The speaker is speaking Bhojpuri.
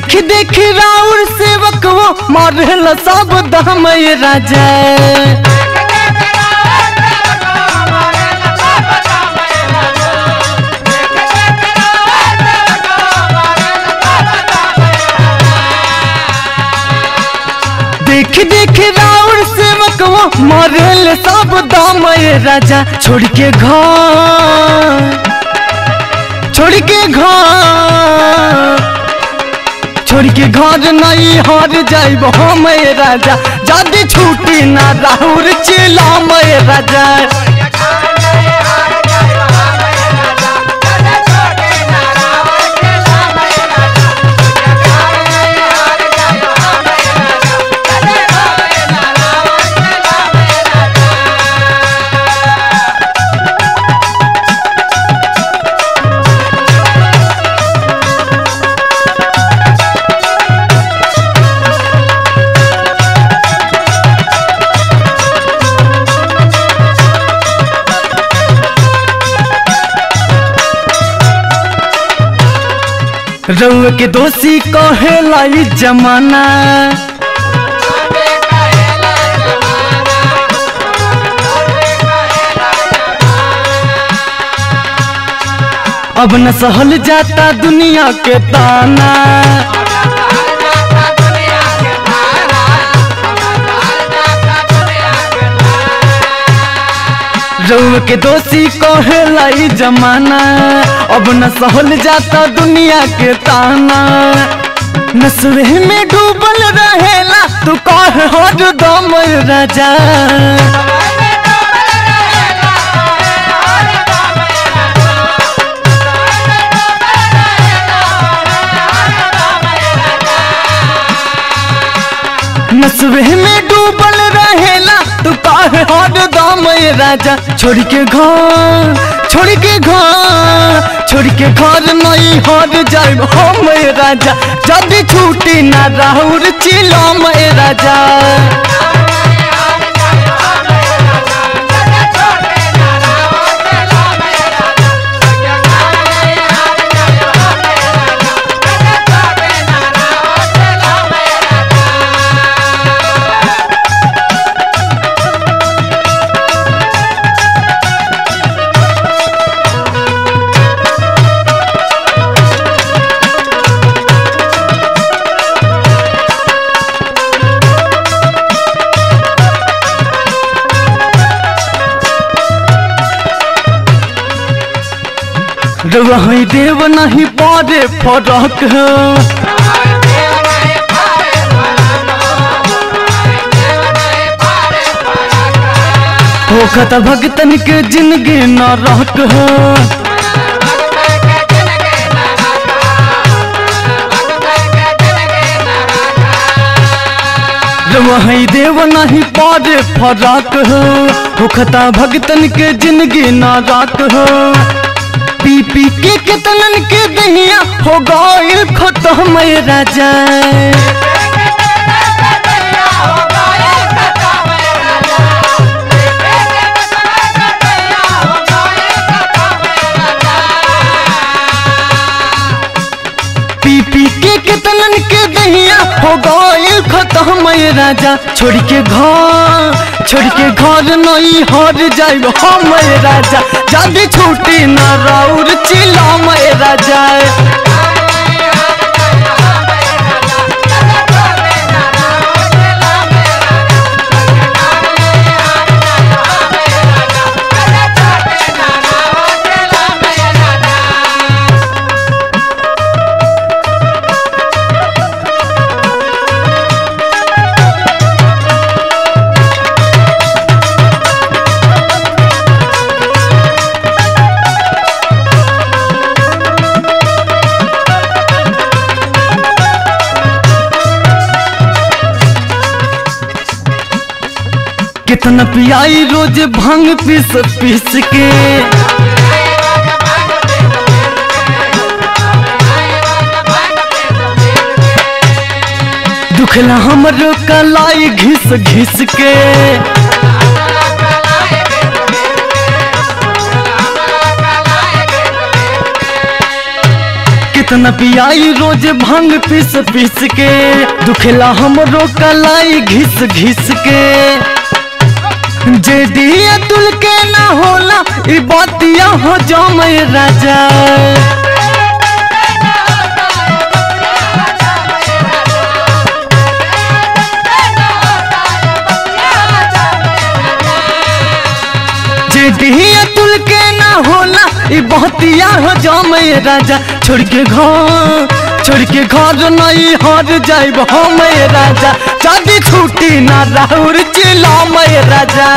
देख देख राउर सेवक वो मारल सब दाम राजा। देख देख राउर सेवक वो मारल सब दाम राजा। छोड़ के घर छोड़ के घर नहीं हार जाइब हम राजा। जदि छूटी ना राउर चिलाम राजा। रउआ के दोषी कहेला ई जमाना। अब न सहल जाता दुनिया के ताना। रउआ के दोषी कहेला ई जमाना। अब न सहल जाता दुनिया के ताना। नशे में डूबल रहेला तू कह हर दम राजा। नशे में डूबल रहेला तू कह हर दम राजा। छोड़ के घर नहीं हार जाइब हम राजा। जदि छूटी ना राउर चिलाम राजा। रही देव नहीं पारे फरक होखत भगतन के जिंदगी न रहक वही देव नहीं पारे फरक होखत भगतन के जिंदगी न रहक। पी पी के कितनन के दहिया हो गइल खत्म राजा। पी पी के कितनन के दहिया हो गइल खत्म राजा। छोड़ के घर नहीं हार जाइब हम राजा। जदि छूटी ना राउर चिलाम राजा। कितना पियाई रोज भांग पीस पीस के। दुखला हमरो कलाई घिस घिस के। न पियाई रोज भांग पीस पीस के, दुखेला हमरो कलाई घिस घिस के। जेडी अतुल के ना होला ई बातिया हो जामे राजा। जेडी अतुल के ना होला ई बातिया हो जामे राजा। छोड़ के घर नहीं हार जाइब हम राजा। चाँदी छूटी ना राहुर चिल्ला मैं राजा।